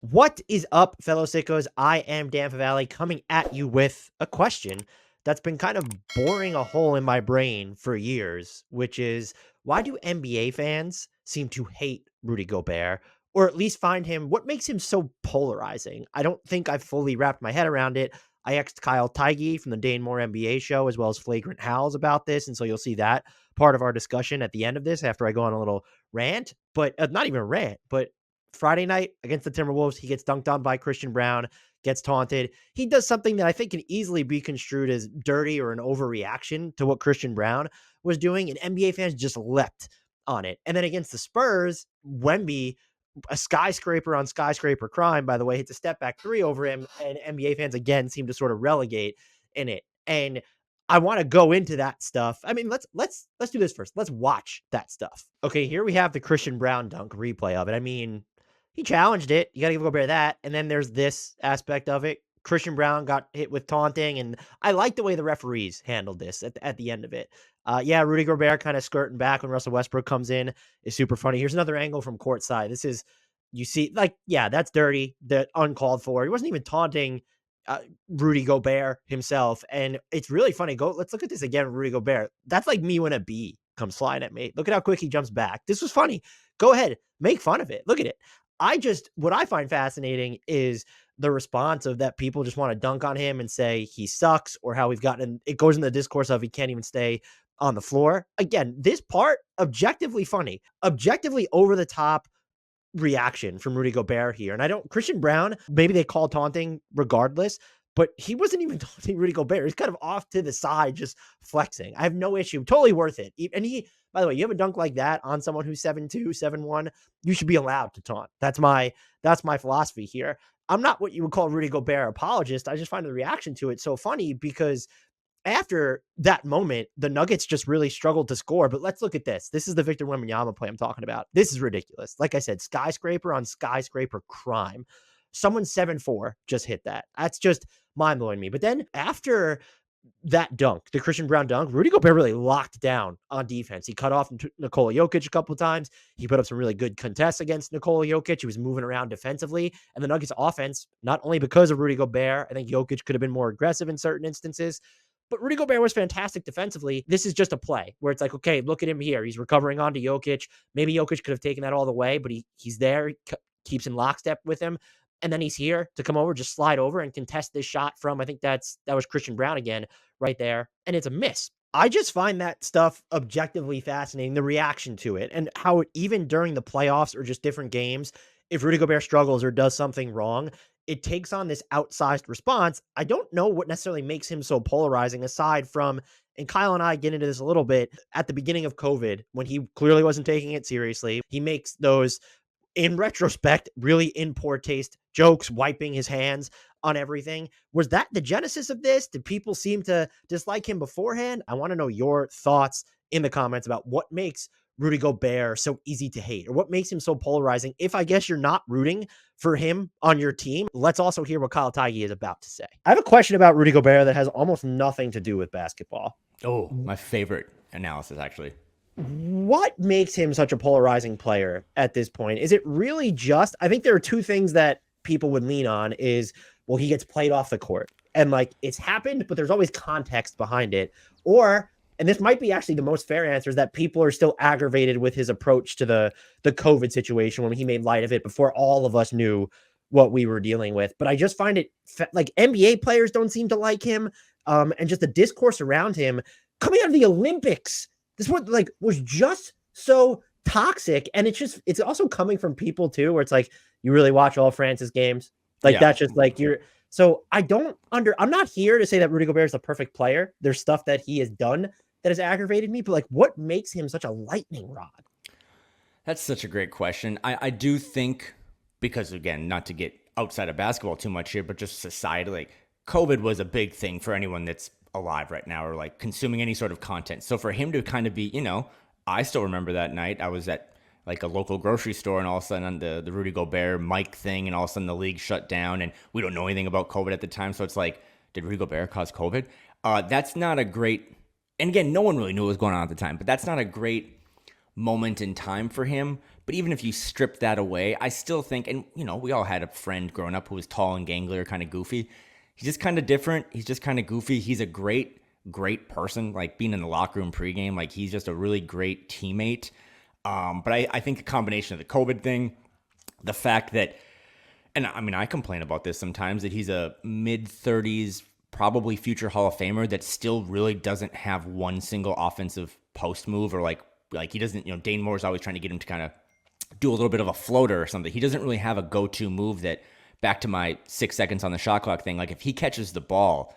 What is up, fellow sickos? I am Dan Favale coming at you with a question that's been kind of boring a hole in my brain for years, which is why do NBA fans seem to hate Rudy Gobert, or at least find him, what makes him so polarizing? I don't think I've fully wrapped my head around it. I asked Kyle Thiege from the Dane NBA show, as well as Flagrant Howls about this, and so you'll see that part of our discussion at the end of this after I go on a little rant, but not even a rant, but Friday night against the Timberwolves, he gets dunked on by Christian Braun, gets taunted. He does something that I think can easily be construed as dirty or an overreaction to what Christian Braun was doing, and NBA fans just leapt on it. And then against the Spurs, Wemby, a skyscraper on skyscraper crime, by the way, hits a step back three over him, and NBA fans again seem to sort of relegate in it. And I want to go into that stuff. I mean, let's do this first. Let's watch that stuff. Okay, here we have the Christian Braun dunk replay of it. I mean, he challenged it. You got to give Gobert that. And then there's this aspect of it. Christian Braun got hit with taunting, and I like the way the referees handled this at the end of it. Yeah, Rudy Gobert kind of skirting back when Russell Westbrook comes in is super funny. Here's another angle from courtside. This is, you see, like, yeah, that's dirty, that uncalled for. He wasn't even taunting Rudy Gobert himself, and it's really funny. Let's look at this again. Rudy Gobert. That's like me when a bee comes flying at me. Look at how quick he jumps back. This was funny. Go ahead, make fun of it. Look at it. What I find fascinating is the response of that people just want to dunk on him and say he sucks, or how we've gotten, it goes in the discourse of he can't even stay on the floor. Again, this part, objectively funny, objectively over the top reaction from Rudy Gobert here. And Christian Braun, maybe they call taunting regardless, but he wasn't even taunting Rudy Gobert. He's kind of off to the side, just flexing. I have no issue. Totally worth it. And by the way, you have a dunk like that on someone who's 7'2", 7'1", you should be allowed to taunt. That's my philosophy here. I'm not what you would call Rudy Gobert apologist. I just find the reaction to it so funny because after that moment, the Nuggets just really struggled to score. But let's look at this. This is the Victor Wembanyama play I'm talking about. This is ridiculous. Like I said, skyscraper on skyscraper crime. Someone 7'4" just hit that. That's just mind-blowing me. But then after that dunk, the Christian Braun dunk, Rudy Gobert really locked down on defense. He cut off Nikola Jokic a couple of times. He put up some really good contests against Nikola Jokic. He was moving around defensively. And the Nuggets offense, not only because of Rudy Gobert, I think Jokic could have been more aggressive in certain instances, but Rudy Gobert was fantastic defensively. This is just a play where it's like, okay, look at him here. He's recovering onto Jokic. Maybe Jokic could have taken that all the way, but he's there. He keeps in lockstep with him. And then he's here to come over, just slide over and contest this shot from, I think that was Christian Braun again right there. And it's a miss. I just find that stuff objectively fascinating, the reaction to it, and how even during the playoffs or just different games, if Rudy Gobert struggles or does something wrong, it takes on this outsized response. I don't know what necessarily makes him so polarizing aside from, and Kyle and I get into this a little bit, at the beginning of COVID, when he clearly wasn't taking it seriously, he makes those, in retrospect, really in poor taste jokes, wiping his hands on everything. Was that the genesis of this? Did people seem to dislike him beforehand? I want to know your thoughts in the comments about what makes Rudy Gobert so easy to hate, or what makes him so polarizing. If I guess you're not rooting for him on your team, let's also hear what Kyle Thiege is about to say. I have a question about Rudy Gobert that has almost nothing to do with basketball. Oh, my favorite analysis, actually. What makes him such a polarizing player at this point? Is it really just, I think there are two things that people would lean on is, well, he gets played off the court and like it's happened, but there's always context behind it. Or, and this might be actually the most fair answer, is that people are still aggravated with his approach to the COVID situation when he made light of it before all of us knew what we were dealing with. But I just find it like NBA players don't seem to like him. And just the discourse around him coming out of the Olympics, this one like was just so toxic. And it's also coming from people too, where it's like, you really watch all France's games. Like that's just like so I'm not here to say that Rudy Gobert is the perfect player. There's stuff that he has done that has aggravated me, but like what makes him such a lightning rod? That's such a great question. I do think, because again, not to get outside of basketball too much here, but just society, like COVID was a big thing for anyone that's alive right now or like consuming any sort of content. So for him to kind of be, I still remember that night I was at like a local grocery store and all of a sudden the Rudy Gobert mic thing and all of a sudden the league shut down and we don't know anything about COVID at the time. So it's like, did Rudy Gobert cause COVID? That's not a great, and again, no one really knew what was going on at the time, but that's not a great moment in time for him But even if you strip that away, I still think, and we all had a friend growing up who was tall and gangly, kind of goofy. He's just kind of different. He's just kind of goofy. He's a great, great person. Like being in the locker room pregame, like he's just a really great teammate. But I think a combination of the COVID thing, the fact that, and I mean, I complain about this sometimes, that he's a mid-30s, probably future Hall of Famer that still really doesn't have one single offensive post move, or like he doesn't, Dane Moore's always trying to get him to kind of do a little bit of a floater or something. He doesn't really have a go-to move that, back to my 6 seconds on the shot clock thing, like if he catches the ball,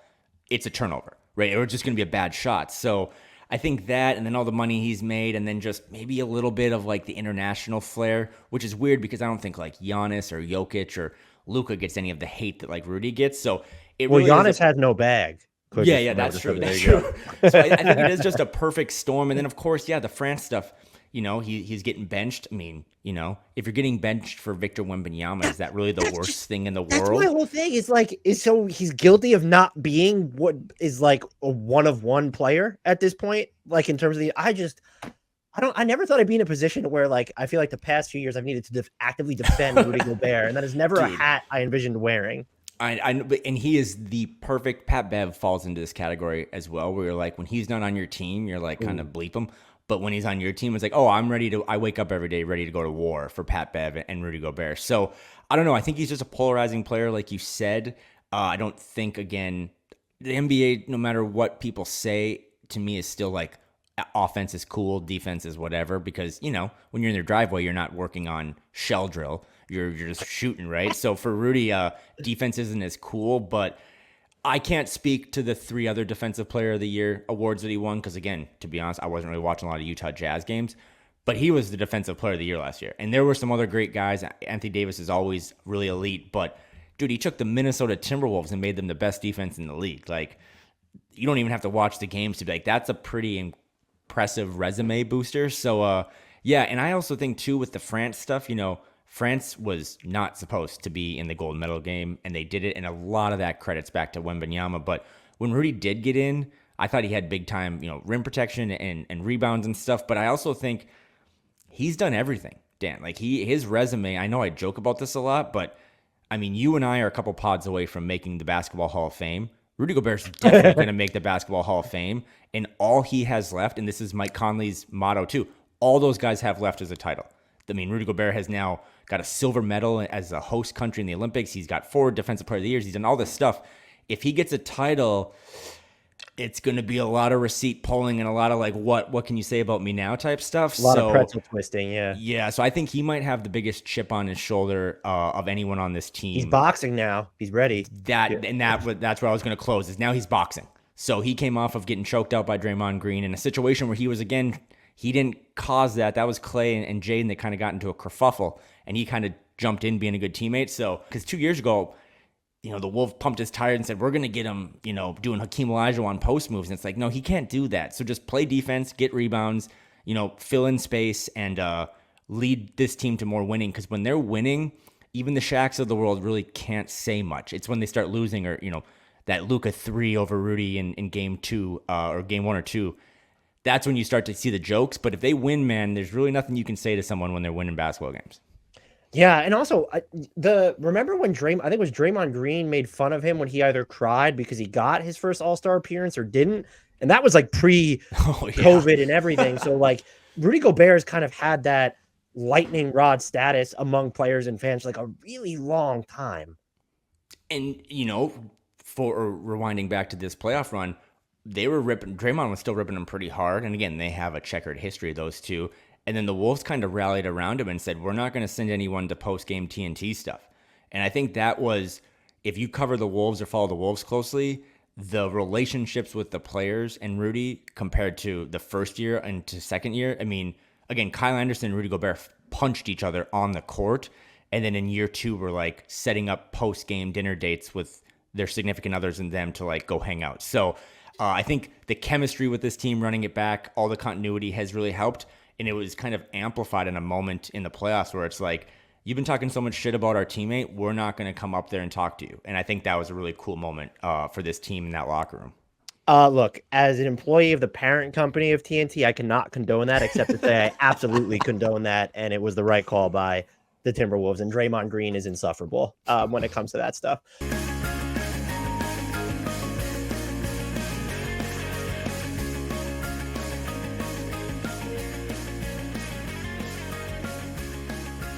it's a turnover, right? Or it's just going to be a bad shot. So I think that, and then all the money he's made, and then just maybe a little bit of like the international flair, which is weird because I don't think like Giannis or Jokic or Luka gets any of the hate that like Rudy gets. So Giannis has no bag. Yeah, that's true. That's true. So I think it is just a perfect storm. And then of course, the France stuff, he's getting benched. I mean, if you're getting benched for Victor Wembanyama, is that really the worst thing in the world? That's my whole thing. So he's guilty of not being what is like a one-of-one player at this point. Like in terms of I never thought I'd be in a position where like I feel like the past few years I've needed to actively defend Rudy Gobert, and that is never a hat I envisioned wearing. And he is the perfect. Pat Bev falls into this category as well, where you're like, when he's not on your team, you're like kind of bleep him. But when he's on your team, it's like, oh, I wake up every day ready to go to war for Pat Bev and Rudy Gobert. So I don't know. I think he's just a polarizing player, like you said. I don't think, again, the NBA, no matter what people say, to me is still like offense is cool, defense is whatever, because, when you're in their driveway, you're not working on shell drill. You're just shooting, right? So for Rudy, defense isn't as cool, but I can't speak to the 3 other Defensive Player of the Year awards that he won because, again, to be honest, I wasn't really watching a lot of Utah Jazz games, but he was the Defensive Player of the Year last year. And there were some other great guys. Anthony Davis is always really elite, but, dude, he took the Minnesota Timberwolves and made them the best defense in the league. Like, you don't even have to watch the games to be like, that's a pretty impressive resume booster. So, yeah, and I also think, too, with the France stuff, France was not supposed to be in the gold medal game, and they did it, and a lot of that credits back to Wembanyama. But when Rudy did get in, I thought he had big time, rim protection and rebounds and stuff. But I also think he's done everything, Dan. Like his resume, I know I joke about this a lot, but I mean, you and I are a couple pods away from making the Basketball Hall of Fame. Rudy Gobert's definitely going to make the Basketball Hall of Fame, and all he has left, and this is Mike Conley's motto too, all those guys have left is a title. I mean, Rudy Gobert has now got a silver medal as a host country in the Olympics. He's got 4 Defensive Player of the Years. He's done all this stuff. If he gets a title, it's going to be a lot of receipt pulling and a lot of like, what can you say about me now type stuff. A lot of pretzel twisting, yeah. Yeah, so I think he might have the biggest chip on his shoulder of anyone on this team. He's boxing now. He's ready. That's where I was going to close, is now he's boxing. So he came off of getting choked out by Draymond Green in a situation where he was, again, he didn't cause that. That was Clay and Jaden that kind of got into a kerfuffle, and he kind of jumped in being a good teammate. So, because 2 years ago, the Wolf pumped his tires and said, we're going to get him, doing Hakeem Olajuwon post moves. And it's like, no, he can't do that. So just play defense, get rebounds, fill in space, and lead this team to more winning. Because when they're winning, even the Shaqs of the world really can't say much. It's when they start losing, or, that Luka 3 over Rudy in game 2 or game 1 or 2. That's when you start to see the jokes. But if they win, man, there's really nothing you can say to someone when they're winning basketball games. Yeah, and also remember when I think it was Draymond Green made fun of him when he either cried because he got his first All-Star appearance or didn't, and that was like pre-COVID and everything. So like Rudy Gobert has kind of had that lightning rod status among players and fans for like a really long time. And for rewinding back to this playoff run, Draymond was still ripping them pretty hard. And again, they have a checkered history, those two. And then the Wolves kind of rallied around him and said, we're not going to send anyone to post-game TNT stuff. And I think that was, if you cover the Wolves or follow the Wolves closely, the relationships with the players and Rudy compared to the first year and to second year. I mean, again, Kyle Anderson and Rudy Gobert punched each other on the court. And then in year 2, we're like setting up post-game dinner dates with their significant others and them to like go hang out. So I think the chemistry with this team, running it back, all the continuity has really helped. And it was kind of amplified in a moment in the playoffs where it's like, you've been talking so much shit about our teammate, we're not going to come up there and talk to you. And I think that was a really cool moment for this team in that locker room. Look, as an employee of the parent company of TNT, I cannot condone that, except to say I absolutely condone that, and it was the right call by the Timberwolves. And Draymond Green is insufferable when it comes to that stuff.